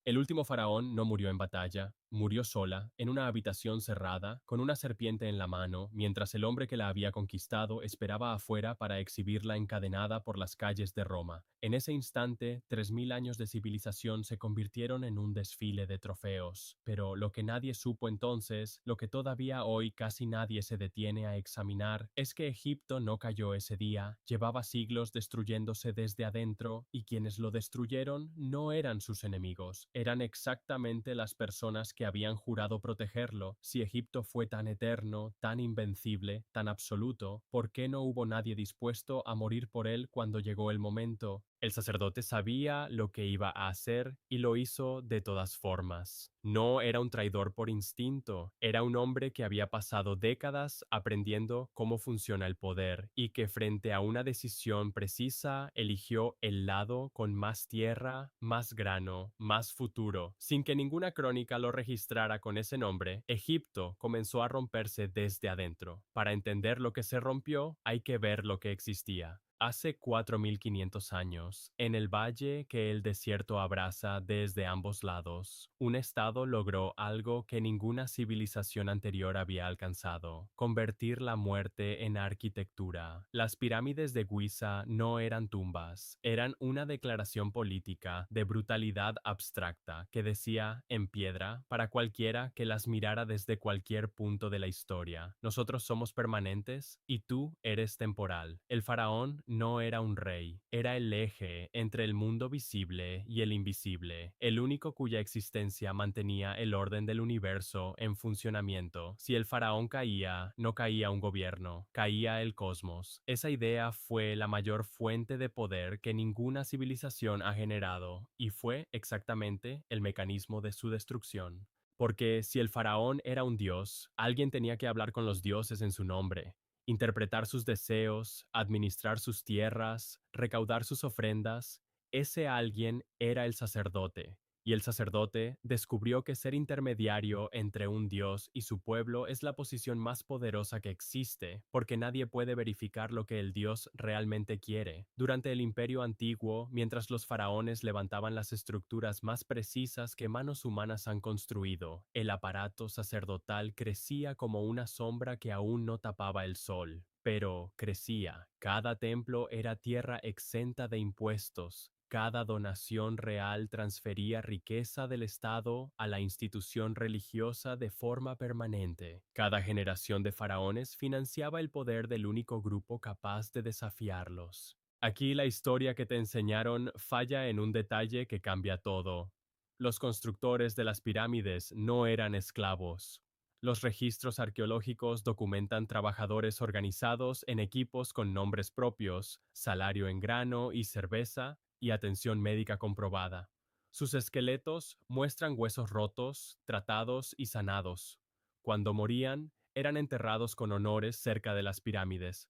El último faraón no murió en batalla, murió sola, en una habitación cerrada, con una serpiente en la mano, mientras el hombre que la había conquistado esperaba afuera para exhibirla encadenada por las calles de Roma. En ese instante, 3000 años de civilización se convirtieron en un desfile de trofeos. Pero lo que nadie supo entonces, lo que todavía hoy casi nadie se detiene a examinar, es que Egipto no cayó ese día, llevaba siglos destruyéndose desde adentro, y quienes lo destruyeron no eran sus enemigos, eran exactamente las personas que habían jurado protegerlo. Si Egipto fue tan eterno, tan invencible, tan absoluto, ¿por qué no hubo nadie dispuesto a morir por él cuando llegó el momento? El sacerdote sabía lo que iba a hacer y lo hizo de todas formas. No era un traidor por instinto, era un hombre que había pasado décadas aprendiendo cómo funciona el poder y que frente a una decisión precisa eligió el lado con más tierra, más grano, más futuro. Sin que ninguna crónica lo registrara con ese nombre, Egipto comenzó a romperse desde adentro. Para entender lo que se rompió, hay que ver lo que existía. Hace 4500 años, en el valle que el desierto abraza desde ambos lados, un estado logró algo que ninguna civilización anterior había alcanzado: convertir la muerte en arquitectura. Las pirámides de Giza no eran tumbas, eran una declaración política de brutalidad abstracta que decía, en piedra, para cualquiera que las mirara desde cualquier punto de la historia: nosotros somos permanentes y tú eres temporal. El faraón no era un rey, era el eje entre el mundo visible y el invisible, el único cuya existencia mantenía el orden del universo en funcionamiento. Si el faraón caía, no caía un gobierno, caía el cosmos. Esa idea fue la mayor fuente de poder que ninguna civilización ha generado, y fue exactamente el mecanismo de su destrucción. Porque si el faraón era un dios, alguien tenía que hablar con los dioses en su nombre, interpretar sus deseos, administrar sus tierras, recaudar sus ofrendas. Ese alguien era el sacerdote, y el sacerdote descubrió que ser intermediario entre un dios y su pueblo es la posición más poderosa que existe, porque nadie puede verificar lo que el dios realmente quiere. Durante el Imperio Antiguo, mientras los faraones levantaban las estructuras más precisas que manos humanas han construido, el aparato sacerdotal crecía como una sombra que aún no tapaba el sol. Pero crecía. Cada templo era tierra exenta de impuestos. Cada donación real transfería riqueza del Estado a la institución religiosa de forma permanente. Cada generación de faraones financiaba el poder del único grupo capaz de desafiarlos. Aquí la historia que te enseñaron falla en un detalle que cambia todo. Los constructores de las pirámides no eran esclavos. Los registros arqueológicos documentan trabajadores organizados en equipos con nombres propios, salario en grano y cerveza, y atención médica comprobada. Sus esqueletos muestran huesos rotos, tratados y sanados. Cuando morían, eran enterrados con honores cerca de las pirámides.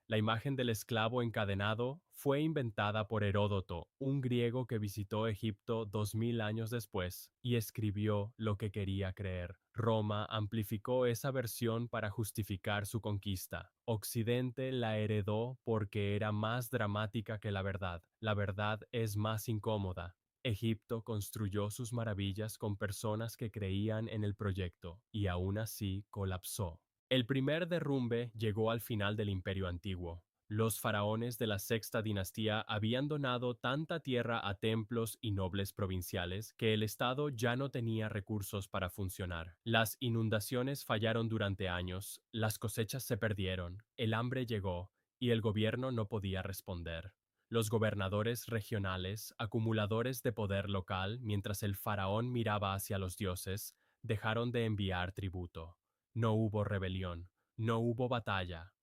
La imagen del esclavo encadenado fue inventada por Heródoto, un griego que visitó Egipto 2000 años después y escribió lo que quería creer. Roma amplificó esa versión para justificar su conquista. Occidente la heredó porque era más dramática que la verdad. La verdad es más incómoda. Egipto construyó sus maravillas con personas que creían en el proyecto y aún así colapsó. El primer derrumbe llegó al final del Imperio Antiguo. Los faraones de la sexta dinastía habían donado tanta tierra a templos y nobles provinciales que el Estado ya no tenía recursos para funcionar. Las inundaciones fallaron durante años, las cosechas se perdieron, el hambre llegó y el gobierno no podía responder. Los gobernadores regionales, acumuladores de poder local, mientras el faraón miraba hacia los dioses, dejaron de enviar tributo. No hubo rebelión, no hubo batalla.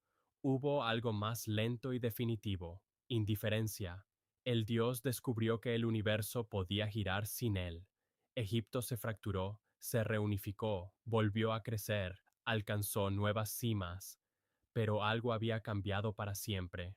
Hubo algo más lento y definitivo: indiferencia. El dios descubrió que el universo podía girar sin él. Egipto se fracturó, se reunificó, volvió a crecer, alcanzó nuevas cimas. Pero algo había cambiado para siempre.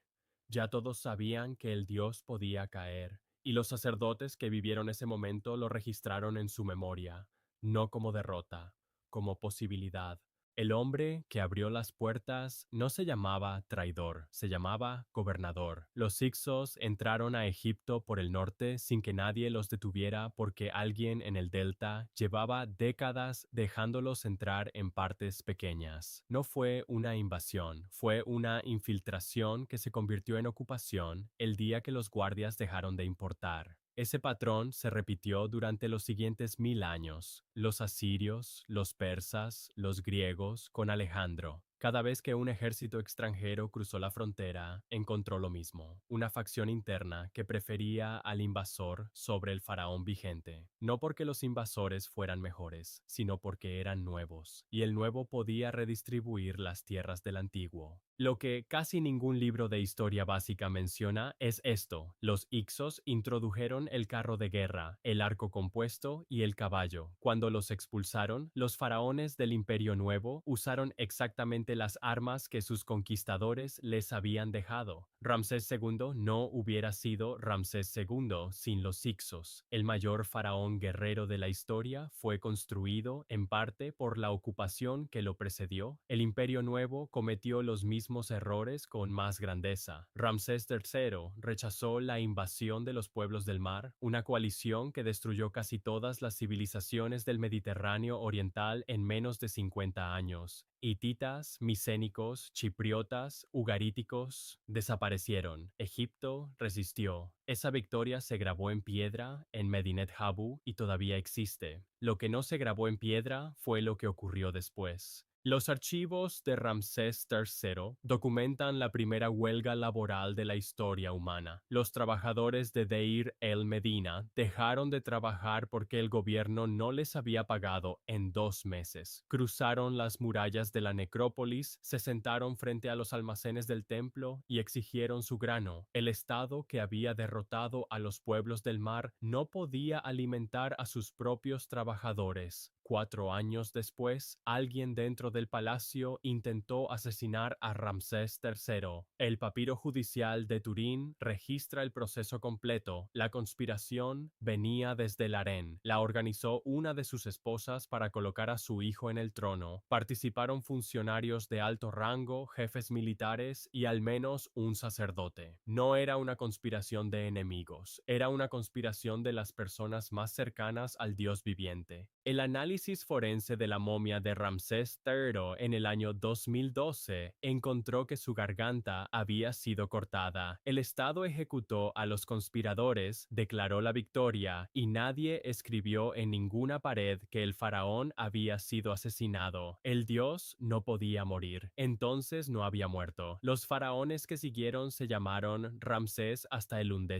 Ya todos sabían que el dios podía caer, y los sacerdotes que vivieron ese momento lo registraron en su memoria, no como derrota, como posibilidad. El hombre que abrió las puertas no se llamaba traidor, se llamaba gobernador. Los Hicsos entraron a Egipto por el norte sin que nadie los detuviera porque alguien en el delta llevaba décadas dejándolos entrar en partes pequeñas. No fue una invasión, fue una infiltración que se convirtió en ocupación el día que los guardias dejaron de importar. Ese patrón se repitió durante los siguientes 1000 años. Los asirios, los persas, los griegos, con Alejandro. Cada vez que un ejército extranjero cruzó la frontera, encontró lo mismo, una facción interna que prefería al invasor sobre el faraón vigente, no porque los invasores fueran mejores, sino porque eran nuevos, y el nuevo podía redistribuir las tierras del antiguo. Lo que casi ningún libro de historia básica menciona es esto: los Hicsos introdujeron el carro de guerra, el arco compuesto y el caballo. Cuando los expulsaron, los faraones del Imperio Nuevo usaron exactamente las armas que sus conquistadores les habían dejado. Ramsés II no hubiera sido Ramsés II sin los Hicsos. El mayor faraón guerrero de la historia fue construido en parte por la ocupación que lo precedió. El Imperio Nuevo cometió los mismos errores con más grandeza. Ramsés III rechazó la invasión de los pueblos del mar, una coalición que destruyó casi todas las civilizaciones del Mediterráneo oriental en menos de 50 años. Hititas, micénicos, chipriotas, ugaríticos desaparecieron. Egipto resistió. Esa victoria se grabó en piedra en Medinet Habu y todavía existe. Lo que no se grabó en piedra fue lo que ocurrió después. Los archivos de Ramsés III documentan la primera huelga laboral de la historia humana. Los trabajadores de Deir el Medina dejaron de trabajar porque el gobierno no les había pagado en 2 meses. Cruzaron las murallas de la necrópolis, se sentaron frente a los almacenes del templo y exigieron su grano. El Estado que había derrotado a los pueblos del mar no podía alimentar a sus propios trabajadores. 4 años después, alguien dentro del palacio intentó asesinar a Ramsés III. El papiro judicial de Turín registra el proceso completo. La conspiración venía desde el harén. La organizó una de sus esposas para colocar a su hijo en el trono. Participaron funcionarios de alto rango, jefes militares y al menos un sacerdote. No era una conspiración de enemigos, era una conspiración de las personas más cercanas al Dios viviente. El análisis forense de la momia de Ramsés III en el año 2012 encontró que su garganta había sido cortada. El Estado ejecutó a los conspiradores, declaró la victoria y nadie escribió en ninguna pared que el faraón había sido asesinado. El dios no podía morir, entonces no había muerto. Los faraones que siguieron se llamaron Ramsés hasta el 11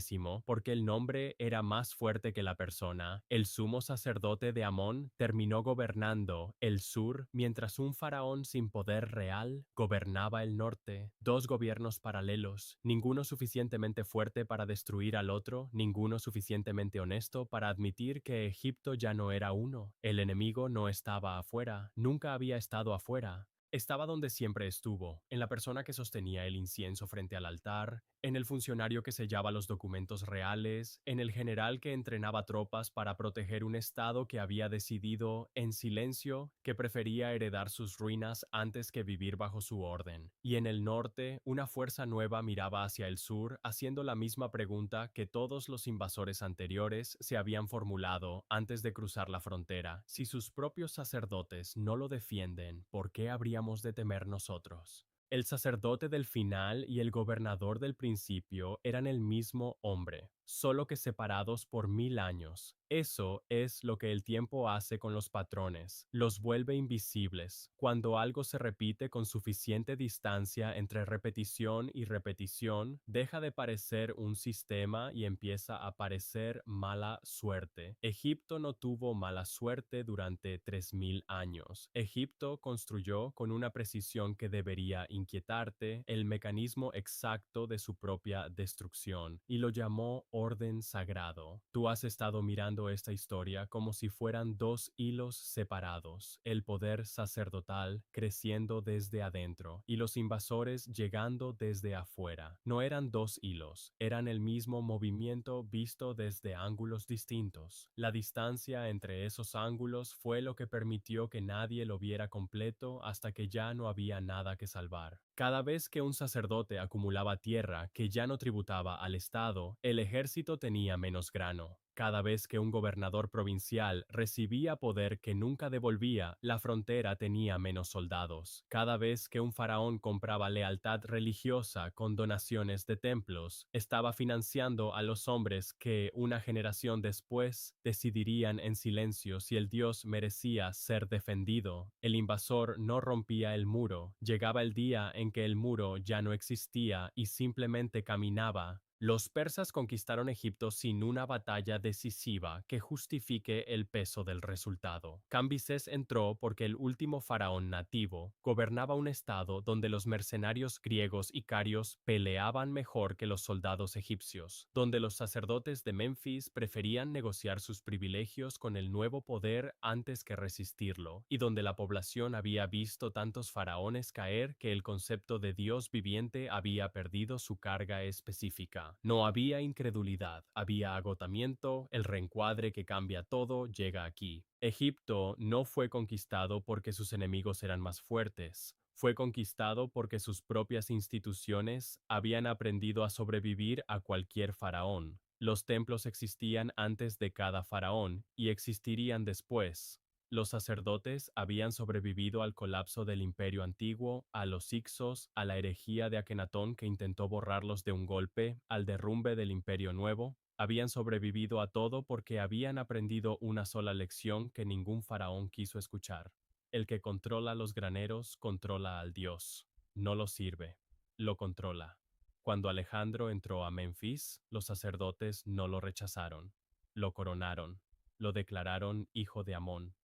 porque el nombre era más fuerte que la persona. El sumo sacerdote de Amón terminó gobernando el sur mientras un faraón sin poder real gobernaba el norte. Dos gobiernos paralelos, ninguno suficientemente fuerte para destruir al otro, ninguno suficientemente honesto para admitir que Egipto ya no era uno. El enemigo no estaba afuera, nunca había estado afuera. Estaba donde siempre estuvo, en la persona que sostenía el incienso frente al altar, en el funcionario que sellaba los documentos reales, en el general que entrenaba tropas para proteger un estado que había decidido, en silencio, que prefería heredar sus ruinas antes que vivir bajo su orden. Y en el norte, una fuerza nueva miraba hacia el sur, haciendo la misma pregunta que todos los invasores anteriores se habían formulado antes de cruzar la frontera. Si sus propios sacerdotes no lo defienden, ¿por qué habríamos de temer nosotros? El sacerdote del final y el gobernador del principio eran el mismo hombre, solo que separados por 1000 años. Eso es lo que el tiempo hace con los patrones, los vuelve invisibles. Cuando algo se repite con suficiente distancia entre repetición y repetición, deja de parecer un sistema y empieza a parecer mala suerte. Egipto no tuvo mala suerte durante 3000 años. Egipto construyó con una precisión que debería inquietarte el mecanismo exacto de su propia destrucción y lo llamó orden sagrado. Tú has estado mirando contando esta historia como si fueran dos hilos separados, el poder sacerdotal creciendo desde adentro y los invasores llegando desde afuera. No eran dos hilos, eran el mismo movimiento visto desde ángulos distintos. La distancia entre esos ángulos fue lo que permitió que nadie lo viera completo hasta que ya no había nada que salvar. Cada vez que un sacerdote acumulaba tierra que ya no tributaba al Estado, el ejército tenía menos grano. Cada vez que un gobernador provincial recibía poder que nunca devolvía, la frontera tenía menos soldados. Cada vez que un faraón compraba lealtad religiosa con donaciones de templos, estaba financiando a los hombres que, una generación después, decidirían en silencio si el dios merecía ser defendido. El invasor no rompía el muro. Llegaba el día en que el muro ya no existía y simplemente caminaba. Los persas conquistaron Egipto sin una batalla decisiva que justifique el peso del resultado. Cambises entró porque el último faraón nativo gobernaba un estado donde los mercenarios griegos y carios peleaban mejor que los soldados egipcios, donde los sacerdotes de Memphis preferían negociar sus privilegios con el nuevo poder antes que resistirlo, y donde la población había visto tantos faraones caer que el concepto de Dios viviente había perdido su carga específica. No había incredulidad, había agotamiento, el reencuadre que cambia todo llega aquí. Egipto no fue conquistado porque sus enemigos eran más fuertes, fue conquistado porque sus propias instituciones habían aprendido a sobrevivir a cualquier faraón. Los templos existían antes de cada faraón y existirían después. Los sacerdotes habían sobrevivido al colapso del Imperio Antiguo, a los Hicsos, a la herejía de Akenatón que intentó borrarlos de un golpe, al derrumbe del Imperio Nuevo. Habían sobrevivido a todo porque habían aprendido una sola lección que ningún faraón quiso escuchar. El que controla los graneros controla al Dios. No lo sirve, lo controla. Cuando Alejandro entró a Memphis, los sacerdotes no lo rechazaron. Lo coronaron. Lo declararon hijo de Amón.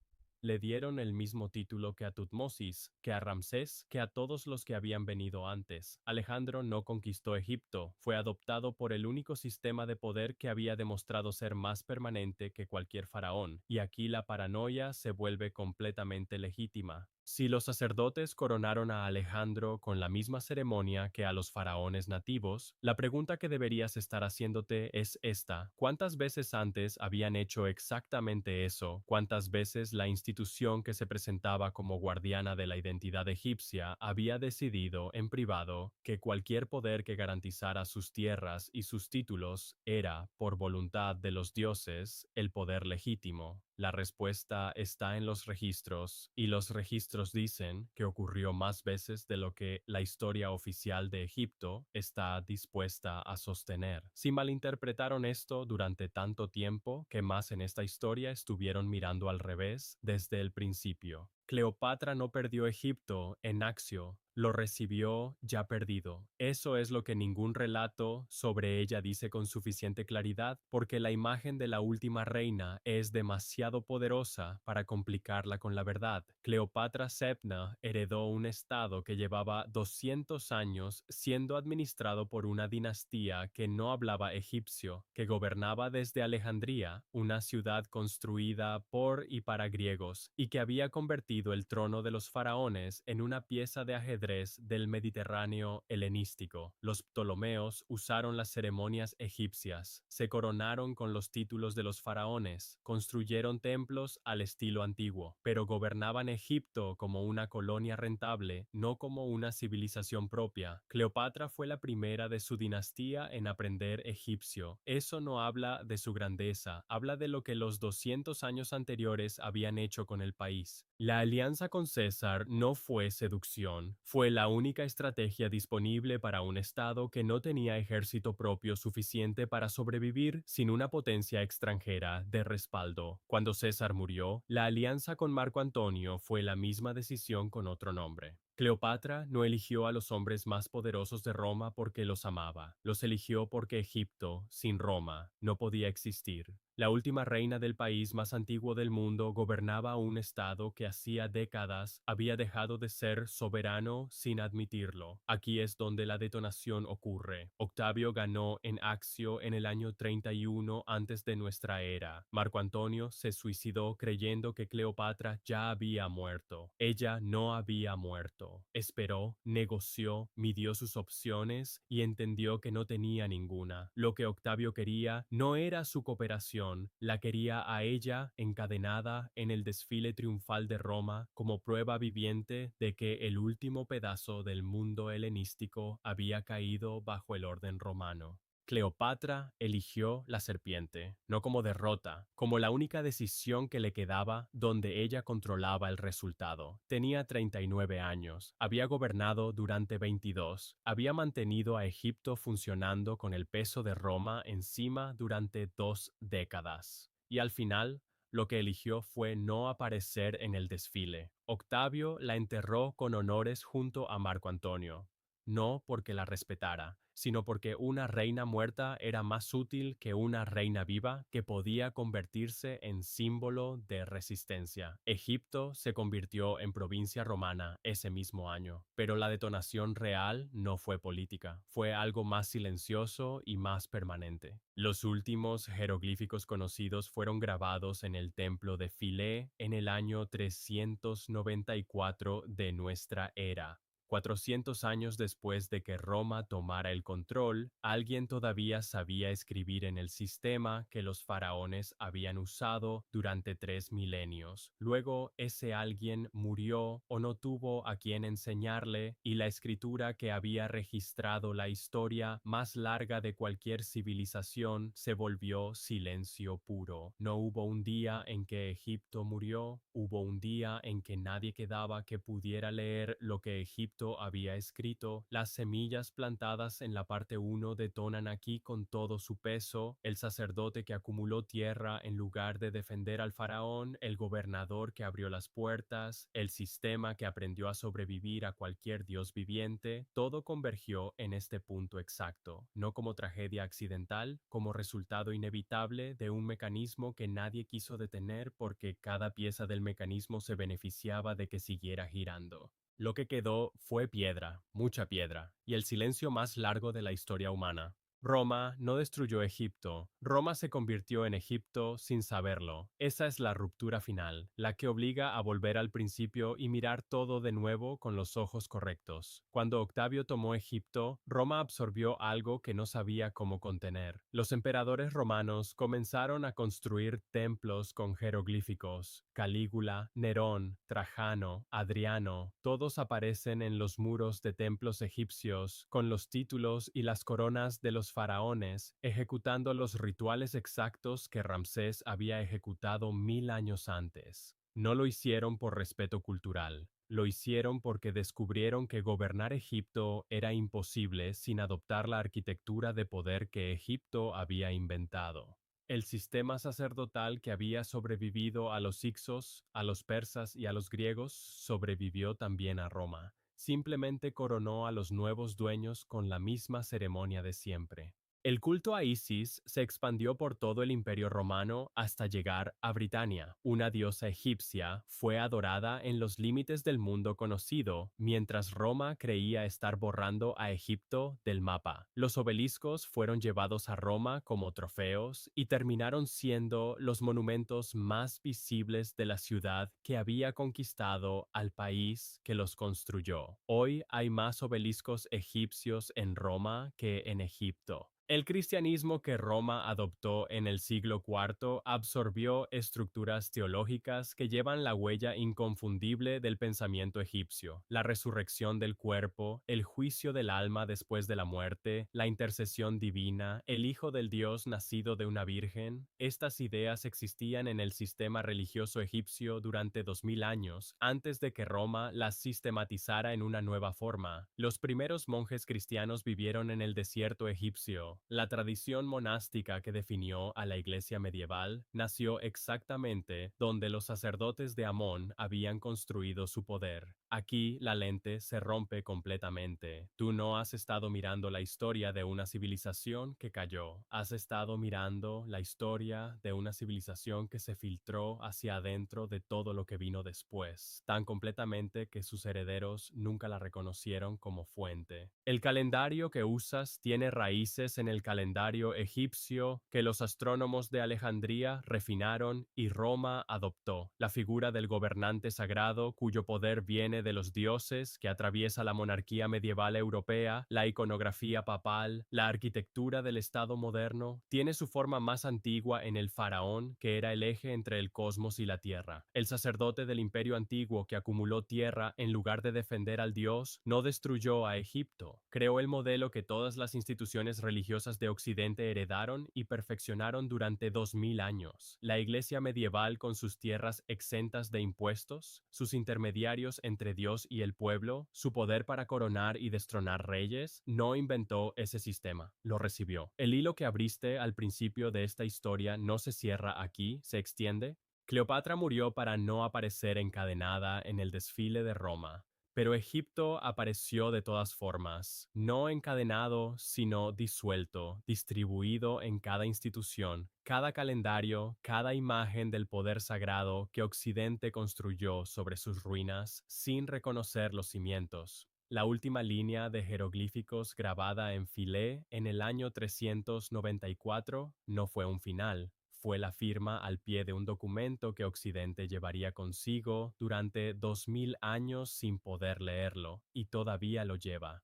Le dieron el mismo título que a Tutmosis, que a Ramsés, que a todos los que habían venido antes. Alejandro no conquistó Egipto, fue adoptado por el único sistema de poder que había demostrado ser más permanente que cualquier faraón, y aquí la paranoia se vuelve completamente legítima. Si los sacerdotes coronaron a Alejandro con la misma ceremonia que a los faraones nativos, la pregunta que deberías estar haciéndote es esta: ¿cuántas veces antes habían hecho exactamente eso? ¿Cuántas veces la institución que se presentaba como guardiana de la identidad egipcia había decidido en privado que cualquier poder que garantizara sus tierras y sus títulos era, por voluntad de los dioses, el poder legítimo? La respuesta está en los registros, y los registros dicen que ocurrió más veces de lo que la historia oficial de Egipto está dispuesta a sostener. Si malinterpretaron esto durante tanto tiempo, que más en esta historia estuvieron mirando al revés desde el principio. Cleopatra no perdió Egipto en Accio, lo recibió ya perdido. Eso es lo que ningún relato sobre ella dice con suficiente claridad, porque la imagen de la última reina es demasiado poderosa para complicarla con la verdad. Cleopatra Sepna heredó un estado que llevaba 200 años siendo administrado por una dinastía que no hablaba egipcio, que gobernaba desde Alejandría, una ciudad construida por y para griegos, y que había convertido el trono de los faraones en una pieza de ajedrez del Mediterráneo helenístico. Los Ptolomeos usaron las ceremonias egipcias, se coronaron con los títulos de los faraones, construyeron templos al estilo antiguo, pero gobernaban Egipto como una colonia rentable, no como una civilización propia. Cleopatra fue la primera de su dinastía en aprender egipcio. Eso no habla de su grandeza, habla de lo que los 200 años anteriores habían hecho con el país. La alianza con César no fue seducción, fue la única estrategia disponible para un estado que no tenía ejército propio suficiente para sobrevivir sin una potencia extranjera de respaldo. Cuando César murió, la alianza con Marco Antonio fue la misma decisión con otro nombre. Cleopatra no eligió a los hombres más poderosos de Roma porque los amaba, los eligió porque Egipto, sin Roma, no podía existir. La última reina del país más antiguo del mundo gobernaba un estado que hacía décadas había dejado de ser soberano sin admitirlo. Aquí es donde la detonación ocurre. Octavio ganó en Accio en el año 31 antes de nuestra era. Marco Antonio se suicidó creyendo que Cleopatra ya había muerto. Ella no había muerto. Esperó, negoció, midió sus opciones y entendió que no tenía ninguna. Lo que Octavio quería no era su cooperación, la quería a ella encadenada en el desfile triunfal de Roma como prueba viviente de que el último pedazo del mundo helenístico había caído bajo el orden romano. Cleopatra eligió la serpiente, no como derrota, como la única decisión que le quedaba donde ella controlaba el resultado. Tenía 39 años, había gobernado durante 22, había mantenido a Egipto funcionando con el peso de Roma encima durante 2 décadas. Y al final, lo que eligió fue no aparecer en el desfile. Octavio la enterró con honores junto a Marco Antonio, no porque la respetara, sino porque una reina muerta era más útil que una reina viva que podía convertirse en símbolo de resistencia. Egipto se convirtió en provincia romana ese mismo año, pero la detonación real no fue política, fue algo más silencioso y más permanente. Los últimos jeroglíficos conocidos fueron grabados en el templo de Philae en el año 394 de nuestra era. 400 años después de que Roma tomara el control, alguien todavía sabía escribir en el sistema que los faraones habían usado durante 3 milenios. Luego, ese alguien murió o no tuvo a quien enseñarle, y la escritura que había registrado la historia más larga de cualquier civilización se volvió silencio puro. No hubo un día en que Egipto murió, hubo un día en que nadie quedaba que pudiera leer lo que Egipto había escrito. Las semillas plantadas en la parte 1 detonan aquí con todo su peso. El sacerdote que acumuló tierra en lugar de defender al faraón, el gobernador que abrió las puertas, el sistema que aprendió a sobrevivir a cualquier dios viviente, todo convergió en este punto exacto, no como tragedia accidental, como resultado inevitable de un mecanismo que nadie quiso detener porque cada pieza del mecanismo se beneficiaba de que siguiera girando. Lo que quedó fue piedra, mucha piedra, y el silencio más largo de la historia humana. Roma no destruyó Egipto. Roma se convirtió en Egipto sin saberlo. Esa es la ruptura final, la que obliga a volver al principio y mirar todo de nuevo con los ojos correctos. Cuando Octavio tomó Egipto, Roma absorbió algo que no sabía cómo contener. Los emperadores romanos comenzaron a construir templos con jeroglíficos. Calígula, Nerón, Trajano, Adriano, todos aparecen en los muros de templos egipcios con los títulos y las coronas de los faraones, ejecutando los rituales exactos que Ramsés había ejecutado 1000 años antes. No lo hicieron por respeto cultural, lo hicieron porque descubrieron que gobernar Egipto era imposible sin adoptar la arquitectura de poder que Egipto había inventado. El sistema sacerdotal que había sobrevivido a los hicsos, a los persas y a los griegos sobrevivió también a Roma. Simplemente coronó a los nuevos dueños con la misma ceremonia de siempre. El culto a Isis se expandió por todo el Imperio Romano hasta llegar a Britania. Una diosa egipcia fue adorada en los límites del mundo conocido, mientras Roma creía estar borrando a Egipto del mapa. Los obeliscos fueron llevados a Roma como trofeos y terminaron siendo los monumentos más visibles de la ciudad que había conquistado al país que los construyó. Hoy hay más obeliscos egipcios en Roma que en Egipto. El cristianismo que Roma adoptó en el siglo IV absorbió estructuras teológicas que llevan la huella inconfundible del pensamiento egipcio: la resurrección del cuerpo, el juicio del alma después de la muerte, la intercesión divina, el Hijo del Dios nacido de una virgen. Estas ideas existían en el sistema religioso egipcio durante 2000 años, antes de que Roma las sistematizara en una nueva forma. Los primeros monjes cristianos vivieron en el desierto egipcio, siglo. La tradición monástica que definió a la iglesia medieval nació exactamente donde los sacerdotes de Amón habían construido su poder. Aquí la lente se rompe completamente. Tú no has estado mirando la historia de una civilización que cayó. Has estado mirando la historia de una civilización que se filtró hacia adentro de todo lo que vino después, tan completamente que sus herederos nunca la reconocieron como fuente. El calendario que usas tiene raíces en el calendario egipcio que los astrónomos de Alejandría refinaron y Roma adoptó. La figura del gobernante sagrado cuyo poder viene de los dioses, que atraviesa la monarquía medieval europea, la iconografía papal, la arquitectura del Estado moderno, tiene su forma más antigua en el faraón, que era el eje entre el cosmos y la tierra. El sacerdote del imperio antiguo que acumuló tierra en lugar de defender al dios, no destruyó a Egipto. Creó el modelo que todas las instituciones religiosas de Occidente heredaron y perfeccionaron durante 2000 años. La iglesia medieval, con sus tierras exentas de impuestos, sus intermediarios entre Dios y el pueblo, su poder para coronar y destronar reyes, no inventó ese sistema, lo recibió. El hilo que abriste al principio de esta historia no se cierra aquí, se extiende. Cleopatra murió para no aparecer encadenada en el desfile de Roma. Pero Egipto apareció de todas formas, no encadenado, sino disuelto, distribuido en cada institución, cada calendario, cada imagen del poder sagrado que Occidente construyó sobre sus ruinas sin reconocer los cimientos. La última línea de jeroglíficos grabada en Filé en el año 394 no fue un final, fue la firma al pie de un documento que Occidente llevaría consigo durante 2000 años sin poder leerlo, y todavía lo lleva.